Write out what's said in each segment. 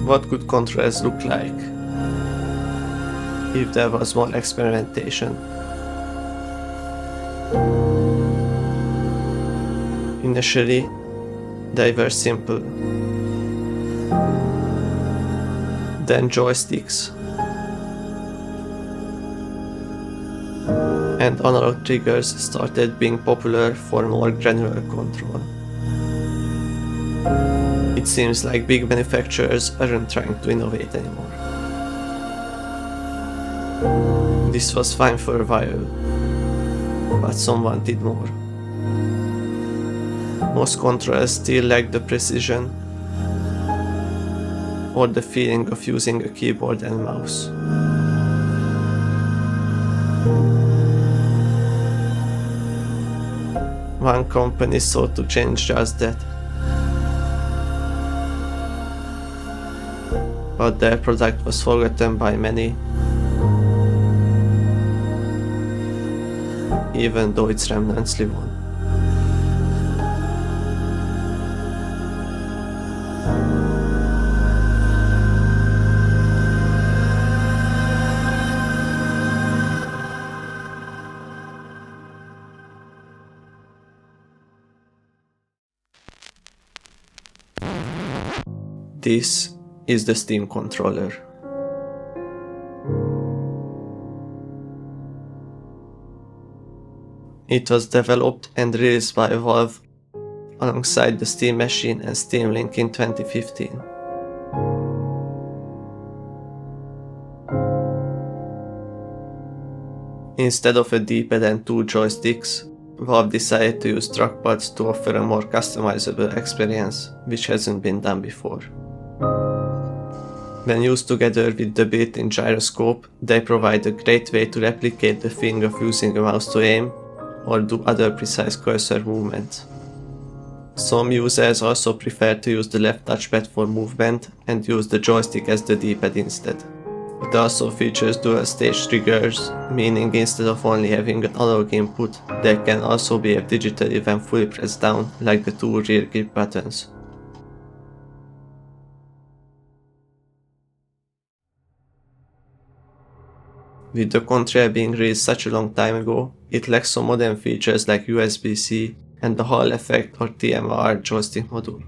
What could controllers look like if there was more experimentation? Initially, they were simple. Then joysticks and analog triggers started being popular for more granular control. It seems like big manufacturers aren't trying to innovate anymore. This was fine for a while, but some wanted more. Most controllers still lack the precision or the feeling of using a keyboard and mouse. One company sought to change just that, but their product was forgotten by many, even though its remnants live on. This is the Steam controller. It was developed and released by Valve alongside the Steam Machine and Steam Link in 2015. Instead of a D-pad and two joysticks, Valve decided to use Trackpads to offer a more customizable experience, which hasn't been done before. When used together with the built-in gyroscope, they provide a great way to replicate the feeling of using a mouse to aim or do other precise cursor movements. Some users also prefer to use the left touchpad for movement and use the joystick as the D-pad instead. It also features dual stage triggers, meaning instead of only having an analog input, they can also behave digitally when fully pressed down, like the two rear grip buttons. With the controller being released such a long time ago, it lacks some modern features like USB-C and the Hall effect or TMR joystick module.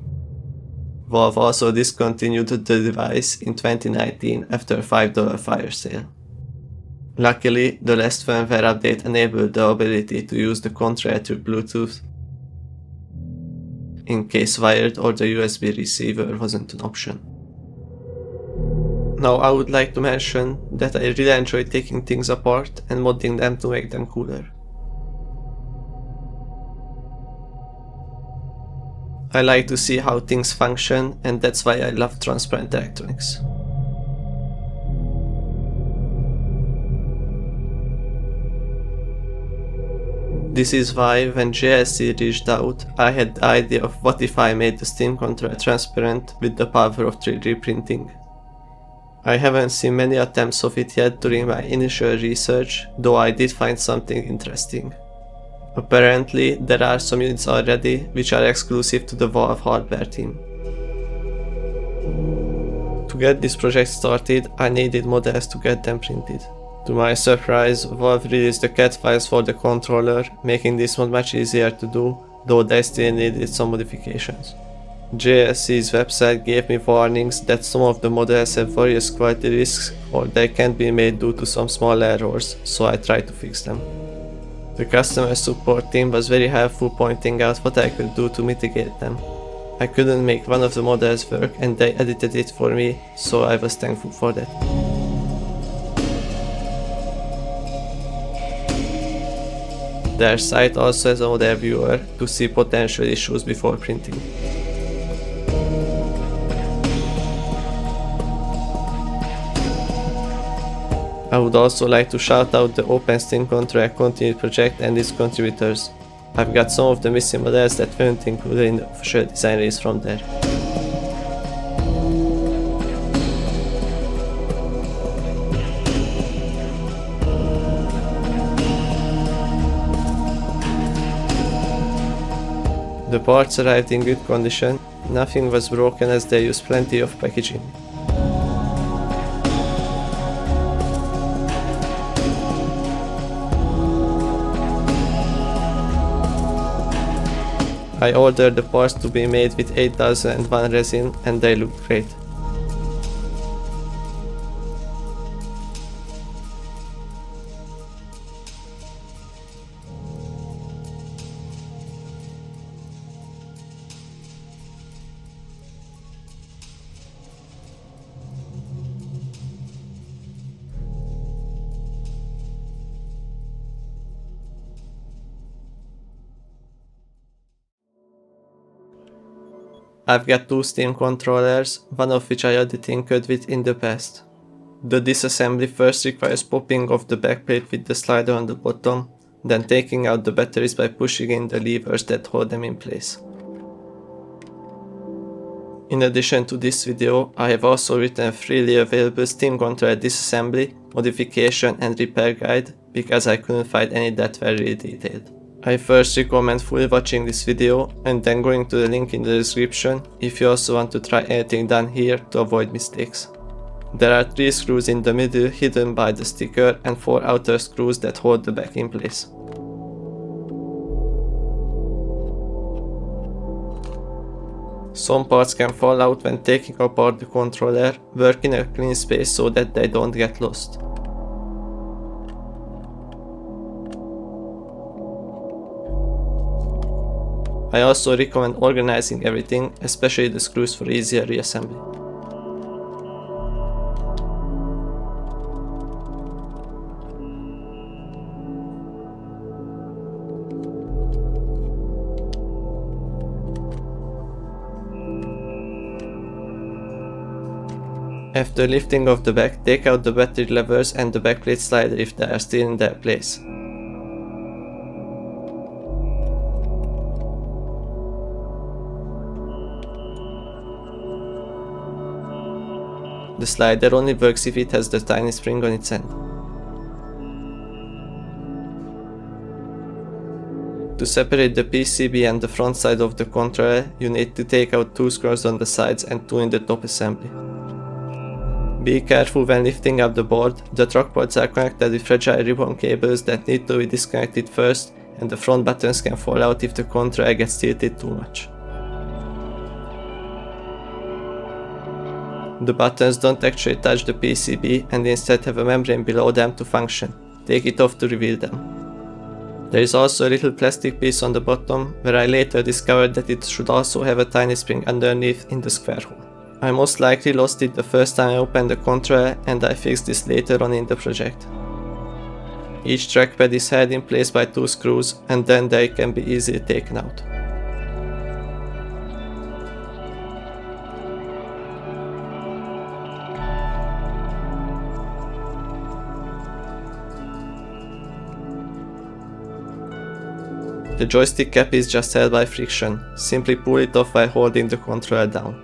Valve also discontinued the device in 2019 after a $5 fire sale. Luckily, the last firmware update enabled the ability to use the controller through Bluetooth in case wired or the USB receiver wasn't an option. Now I would like to mention that I really enjoy taking things apart and modding them to make them cooler. I like to see how things function, and that's why I love transparent electronics. This is why when JSC reached out, I had the idea of what if I made the Steam controller transparent with the power of 3D printing. I haven't seen many attempts of it yet during my initial research, though I did find something interesting. Apparently, there are some units already which are exclusive to the Valve hardware team. To get this project started, I needed models to get them printed. To my surprise, Valve released the CAD files for the controller, making this one much easier to do, though they still needed some modifications. JSC's website gave me warnings that some of the models have various quality risks or they can't be made due to some small errors, so I tried to fix them. The customer support team was very helpful, pointing out what I could do to mitigate them. I couldn't make one of the models work and they edited it for me, so I was thankful for that. Their site also has a model viewer to see potential issues before printing. I would also like to shout out the Open Steam Controller Continued project and its contributors. I've got some of the missing models that weren't included in the official design release from there. The parts arrived in good condition, nothing was broken as they used plenty of packaging. I ordered the parts to be made with 8001 resin and they look great. I've got two Steam controllers, one of which I already tinkered with in the past. The disassembly first requires popping off the backplate with the slider on the bottom, then taking out the batteries by pushing in the levers that hold them in place. In addition to this video, I have also written a freely available Steam controller disassembly, modification and repair guide because I couldn't find any that were really detailed. I first recommend fully watching this video and then going to the link in the description if you also want to try anything done here to avoid mistakes. There are 3 screws in the middle hidden by the sticker and 4 outer screws that hold the back in place. Some parts can fall out when taking apart the controller. Work in a clean space so that they don't get lost. I also recommend organizing everything, especially the screws for easier reassembly. After lifting off the back, take out the battery levers and the backplate slider if they are still in their place. The slider only works if it has the tiny spring on its end. To separate the PCB and the front side of the controller, you need to take out 2 screws on the sides and 2 in the top assembly. Be careful when lifting up the board. The trackpads are connected with fragile ribbon cables that need to be disconnected first, and the front buttons can fall out if the controller gets tilted too much. The buttons don't actually touch the PCB and instead have a membrane below them to function. Take it off to reveal them. There is also a little plastic piece on the bottom, where I later discovered that it should also have a tiny spring underneath in the square hole. I most likely lost it the first time I opened the controller and I fixed this later on in the project. Each trackpad is held in place by 2 screws and then they can be easily taken out. The joystick cap is just held by friction. Simply pull it off while holding the controller down.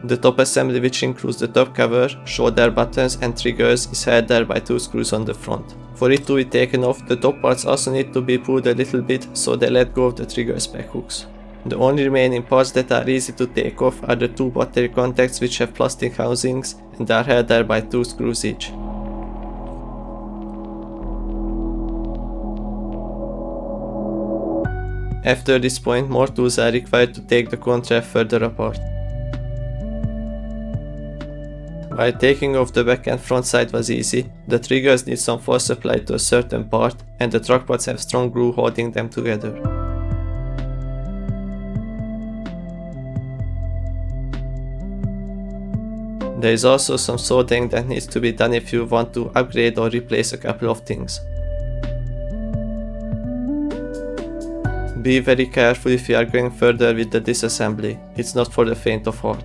The top assembly, which includes the top cover, shoulder buttons and triggers, is held there by 2 screws on the front. For it to be taken off, the top parts also need to be pulled a little bit so they let go of the trigger spec hooks. The only remaining parts that are easy to take off are the 2 battery contacts, which have plastic housings and are held there by 2 screws each. After this point, more tools are required to take the controller further apart. While taking off the back and front side was easy, the triggers need some force applied to a certain part and the trackpads have strong glue holding them together. There is also some soldering that needs to be done if you want to upgrade or replace a couple of things. Be very careful if you are going further with the disassembly, it's not for the faint of heart.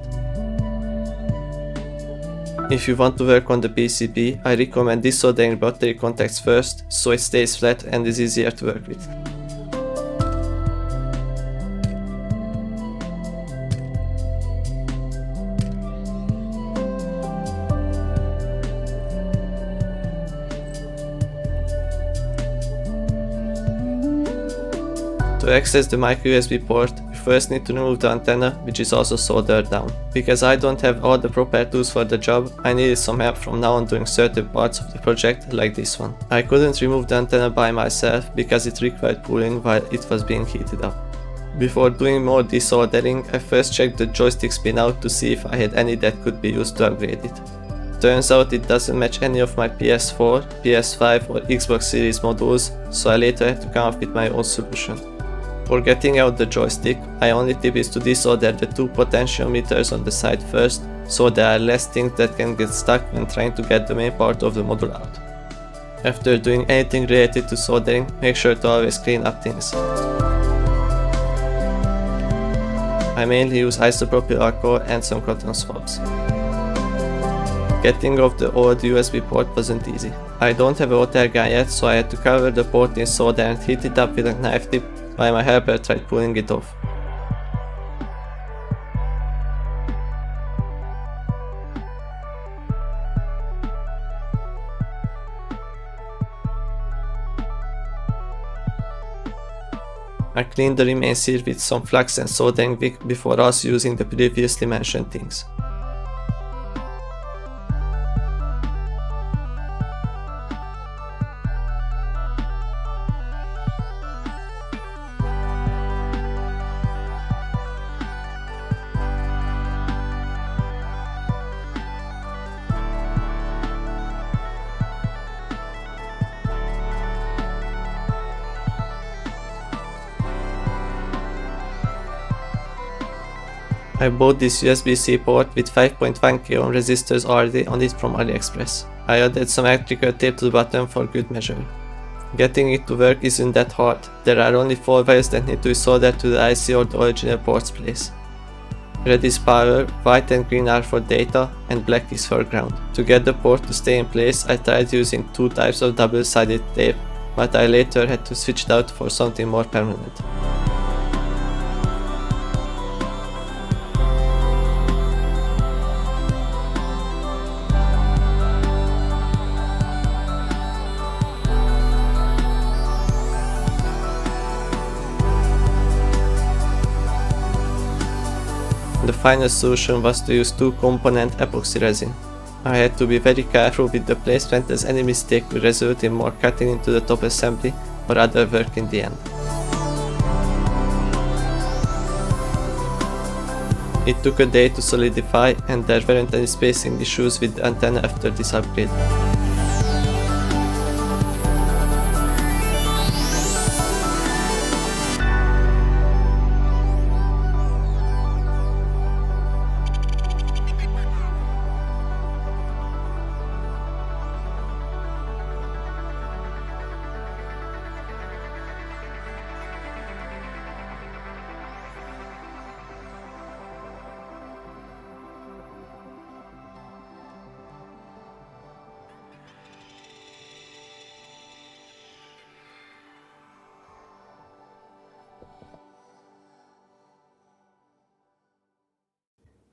If you want to work on the PCB, I recommend desoldering battery contacts first, so it stays flat and is easier to work with. To access the micro USB port, you first need to remove the antenna, which is also soldered down. Because I don't have all the proper tools for the job, I needed some help from now on doing certain parts of the project like this one. I couldn't remove the antenna by myself because it required pulling while it was being heated up. Before doing more desoldering, I first checked the joystick pin out to see if I had any that could be used to upgrade it. Turns out it doesn't match any of my PS4, PS5 or Xbox Series models, so I later had to come up with my own solution. For getting out the joystick, my only tip is to desolder the two potentiometers on the side first, so there are less things that can get stuck when trying to get the main part of the module out. After doing anything related to soldering, make sure to always clean up things. I mainly use isopropyl alcohol and some cotton swabs. Getting off the old USB port wasn't easy. I don't have a water gun yet, so I had to cover the port in solder and heat it up with a knife tip while my helper tried pulling it off. I cleaned the remains here with some flux and soldering wick before also using the previously mentioned things. I bought this USB-C port with 5.1k ohm resistors already on it from AliExpress. I added some electrical tape to the bottom for good measure. Getting it to work isn't that hard. There are only 4 wires that need to be soldered to the IC or the original port's place. Red is power, white and green are for data, and black is for ground. To get the port to stay in place, I tried using 2 types of double-sided tape, but I later had to switch it out for something more permanent. The final solution was to use 2-component epoxy resin. I had to be very careful with the placement as any mistake would result in more cutting into the top assembly or other work in the end. It took a day to solidify and there weren't any spacing issues with the antenna after this upgrade.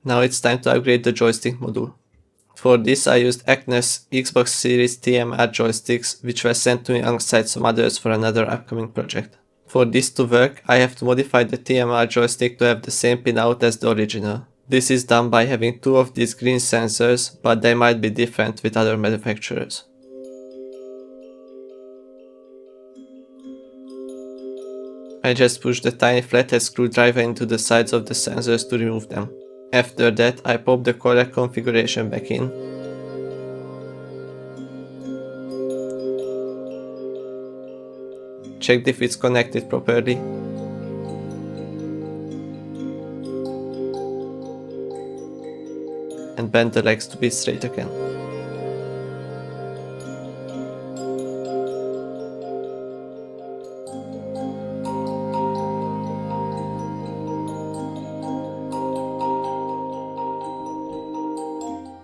Now it's time to upgrade the joystick module. For this I used Aknes Xbox Series TMR joysticks, which were sent to me alongside some others for another upcoming project. For this to work, I have to modify the TMR joystick to have the same pinout as the original. This is done by having 2 of these green sensors, but they might be different with other manufacturers. I just push the tiny flathead screwdriver into the sides of the sensors to remove them. After that, I pop the correct configuration back in. Check if it's connected properly. And bend the legs to be straight again.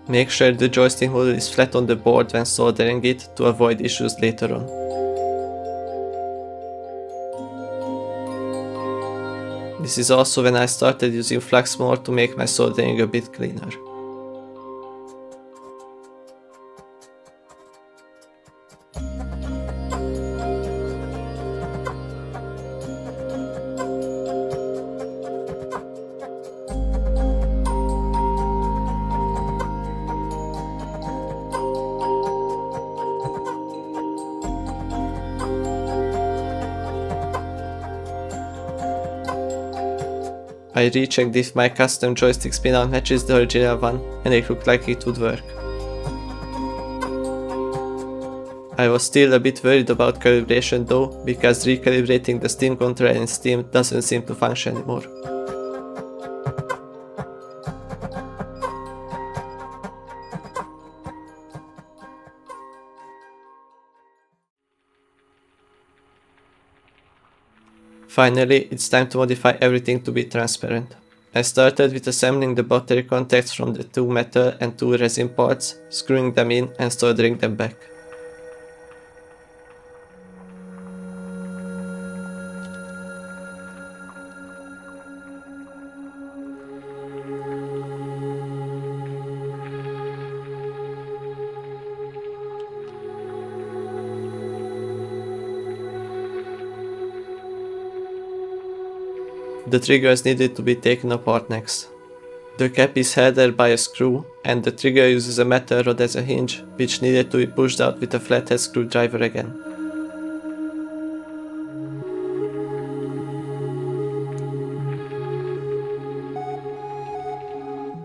Make sure the joystick module is flat on the board when soldering it to avoid issues later on. This is also when I started using flux more to make my soldering a bit cleaner. I rechecked if my custom joystick pinout matches the original one, and it looked like it would work. I was still a bit worried about calibration though, because recalibrating the Steam controller in Steam doesn't seem to function anymore. Finally, it's time to modify everything to be transparent. I started with assembling the battery contacts from the 2 metal and 2 resin parts, screwing them in and soldering them back. The triggers needed to be taken apart next. The cap is held there by a screw, and the trigger uses a metal rod as a hinge, which needed to be pushed out with a flathead screwdriver again.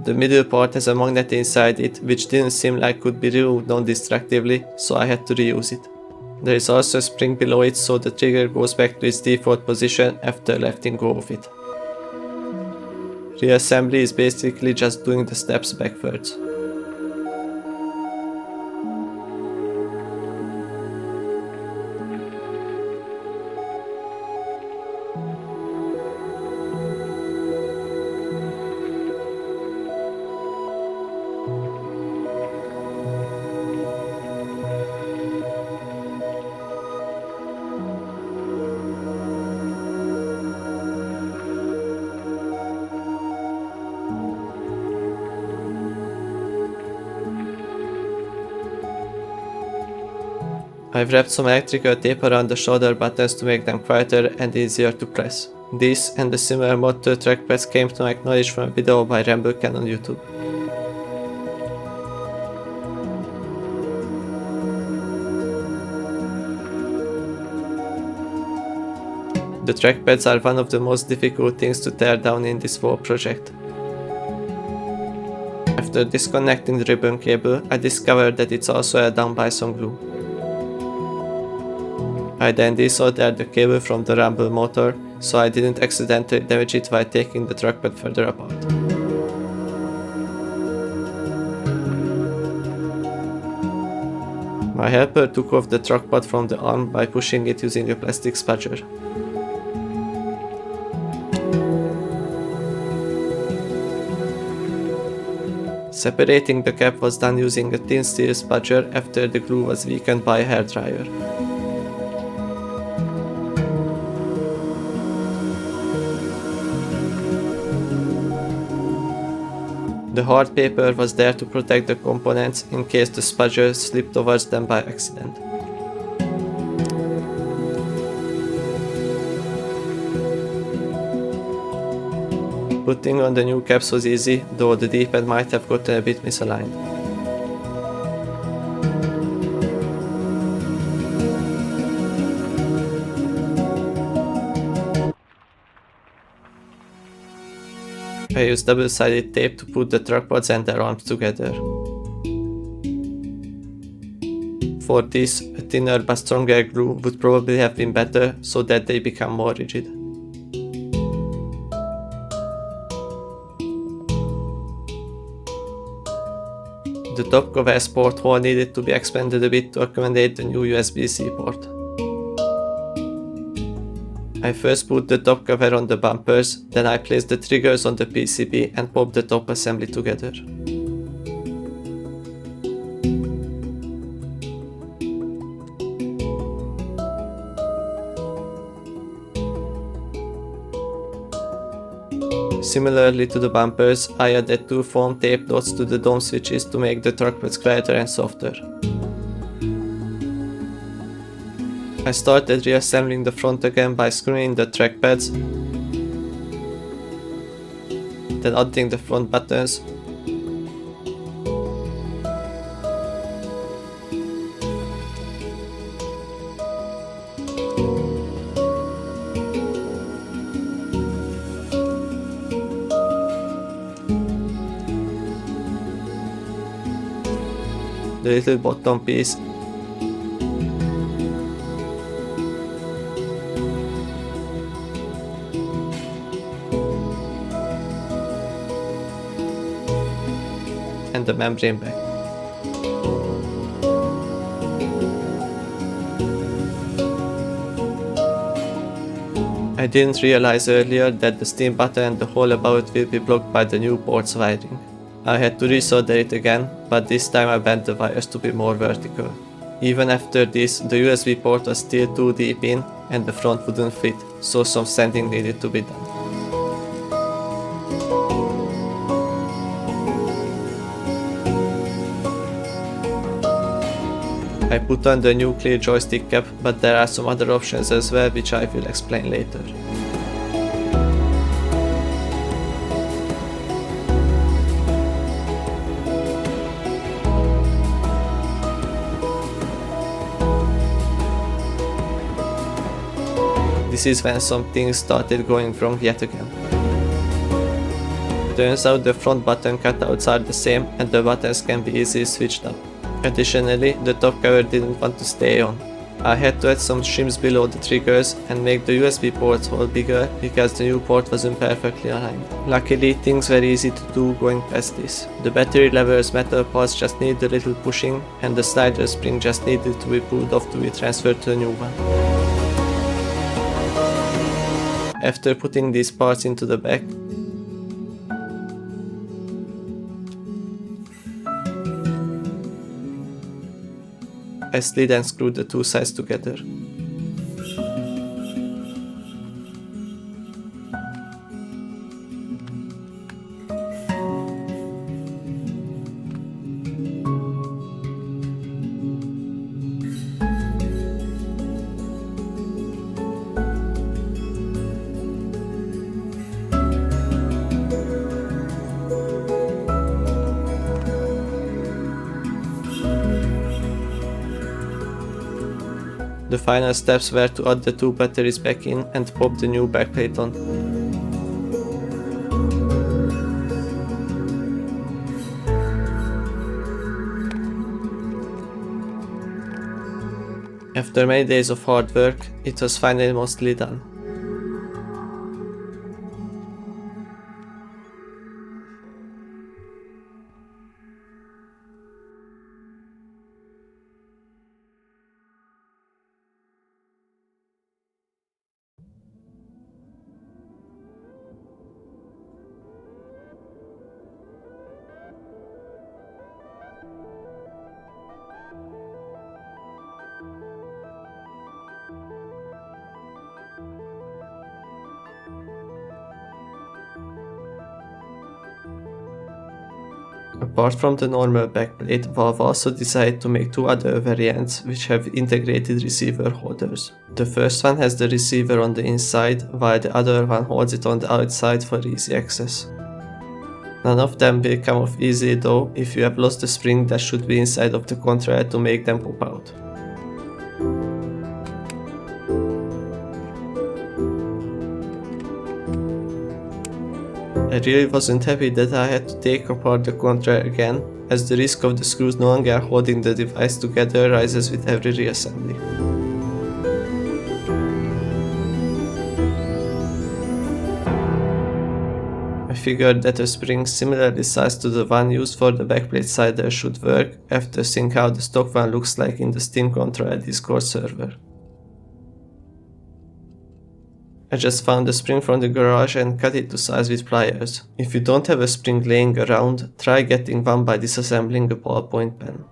The middle part has a magnet inside it, which didn't seem like could be removed non-destructively, so I had to reuse it. There is also a spring below it, so the trigger goes back to its default position after letting go of it. Reassembly is basically just doing the steps backwards. I've wrapped some electrical tape around the shoulder buttons to make them quieter and easier to press. This and the similar mod to trackpads came to my knowledge from a video by Ramblecan on YouTube. The trackpads are one of the most difficult things to tear down in this whole project. After disconnecting the ribbon cable, I discovered that it's also held down by some glue. I then desoldered the cable from the rumble motor, so I didn't accidentally damage it while taking the trackpad further apart. My helper took off the trackpad from the arm by pushing it using a plastic spudger. Separating the cap was done using a thin steel spudger after the glue was weakened by a hairdryer. The hard paper was there to protect the components in case the spudger slipped towards them by accident. Putting on the new caps was easy, though the D-pad might have gotten a bit misaligned. I used double-sided tape to put the trackpads and their arms together. For this, a thinner but stronger glue would probably have been better so that they become more rigid. The top cover's port hole needed to be expanded a bit to accommodate the new USB-C port. I first put the top cover on the bumpers, then I placed the triggers on the PCB and popped the top assembly together. Similarly to the bumpers, I added 2 foam tape dots to the dome switches to make the trackpads quieter and softer. I started reassembling the front again by screwing the trackpads, then adding the front buttons, the little bottom piece, and the membrane back. I didn't realize earlier that the steam button and the hole above it will be blocked by the new port's wiring. I had to resolder it again, but this time I bent the wires to be more vertical. Even after this, the USB port was still too deep in and the front wouldn't fit, so some sanding needed to be done. I put on the new clear joystick cap, but there are some other options as well, which I will explain later. This is when some things started going wrong yet again. Turns out the front button cutouts are the same and the buttons can be easily switched up. Additionally, the top cover didn't want to stay on. I had to add some shims below the triggers and make the USB port hole bigger because the new port wasn't perfectly aligned. Luckily, things were easy to do going past this. The battery lever's metal parts just needed a little pushing and the slider spring just needed to be pulled off to be transferred to a new one. After putting these parts into the back, I slid and screwed the two sides together. The final steps were to add the two batteries back in and pop the new backplate on. After many days of hard work, it was finally mostly done. Apart from the normal backplate, Valve also decided to make two other variants which have integrated receiver holders. The first one has the receiver on the inside, while the other one holds it on the outside for easy access. None of them will come off easily though if you have lost the spring that should be inside of the controller to make them pop out. I really wasn't happy that I had to take apart the controller again, as the risk of the screws no longer holding the device together rises with every reassembly. I figured that a spring similarly sized to the one used for the backplate slider should work after seeing how the stock one looks like in the Steam Controller Discord server. I just found a spring from the garage and cut it to size with pliers. If you don't have a spring laying around, try getting one by disassembling a ballpoint pen.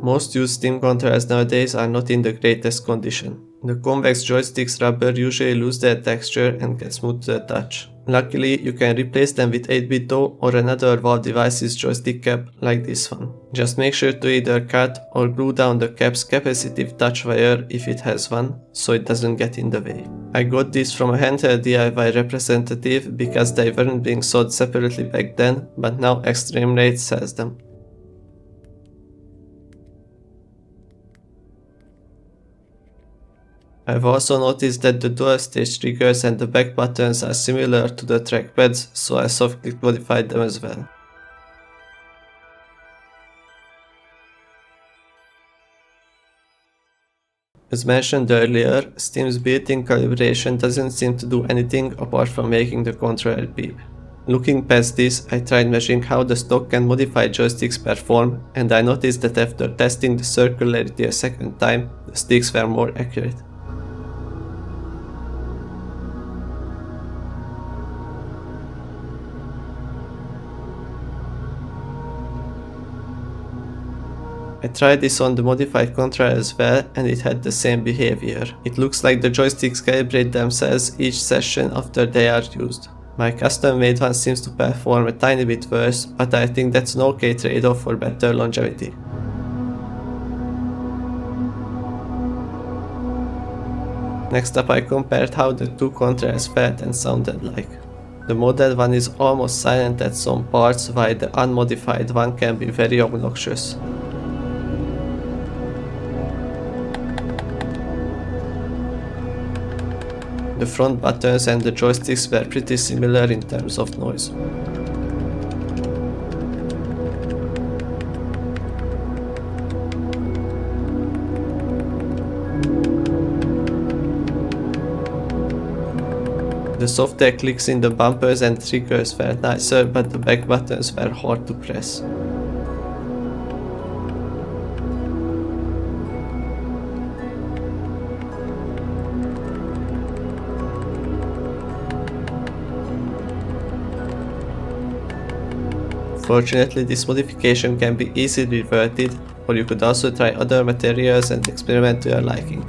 Most used Steam controllers nowadays are not in the greatest condition. The convex joysticks rubber usually lose their texture and get smooth to the touch. Luckily, you can replace them with 8-bit though or another Valve device's joystick cap like this one. Just make sure to either cut or glue down the cap's capacitive touch wire if it has one, so it doesn't get in the way. I got this from a HandheldDIY representative because they weren't being sold separately back then, but now Extreme Rate sells them. I've also noticed that the dual stage triggers and the back buttons are similar to the trackpads, so I soft-click modified them as well. As mentioned earlier, Steam's built-in calibration doesn't seem to do anything apart from making the controller beep. Looking past this, I tried measuring how the stock and modified joysticks perform, and I noticed that after testing the circularity a second time, the sticks were more accurate. I tried this on the modified controller as well, and it had the same behavior. It looks like the joysticks calibrate themselves each session after they are used. My custom made one seems to perform a tiny bit worse, but I think that's an okay trade-off for better longevity. Next up, I compared how the two controllers felt and sounded like. The modded one is almost silent at some parts, while the unmodified one can be very obnoxious. The front buttons and the joysticks were pretty similar in terms of noise. The softer clicks in the bumpers and triggers were nicer, but the back buttons were hard to press. Fortunately, this modification can be easily reverted, or you could also try other materials and experiment to your liking.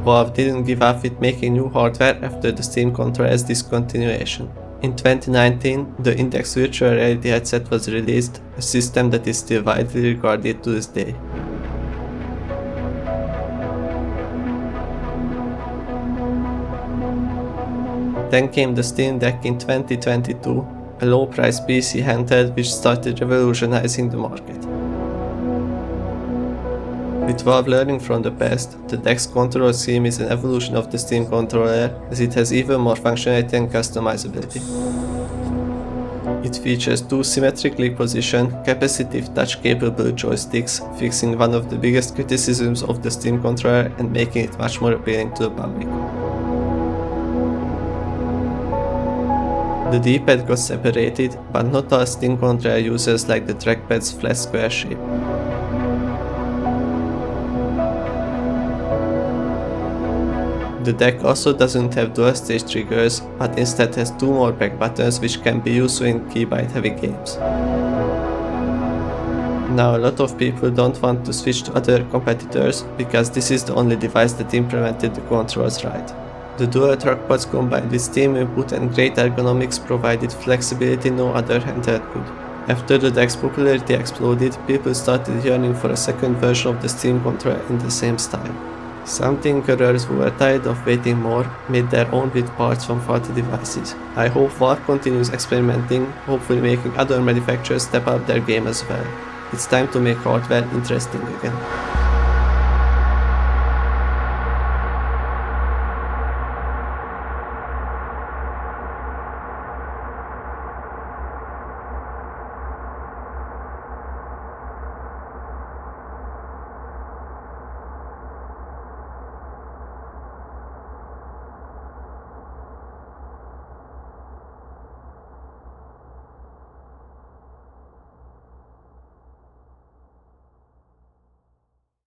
Valve didn't give up with making new hardware after the Steam controller's discontinuation. In 2019, the Index Virtual Reality headset was released, a system that is still widely regarded to this day. Then came the Steam Deck in 2022, a low-price PC handheld which started revolutionizing the market. With Valve learning from the past, the Deck's control scheme is an evolution of the Steam controller, as it has even more functionality and customizability. It features two symmetrically positioned, capacitive touch-capable joysticks, fixing one of the biggest criticisms of the Steam controller and making it much more appealing to the public. The D-pad got separated, but not all Steam controller users like the trackpad's flat square shape. The Deck also doesn't have dual stage triggers, but instead has two more back buttons which can be useful in keybind heavy games. Now a lot of people don't want to switch to other competitors because this is the only device that implemented the controls right. The dual trackpads combined with Steam input and great ergonomics provided flexibility no other handheld could. After the Deck's popularity exploded, people started yearning for a second version of the Steam controller in the same style. Some tinkerers who were tired of waiting more made their own with parts from faulty devices. I hope Valve continues experimenting, hopefully making other manufacturers step up their game as well. It's time to make hardware interesting again.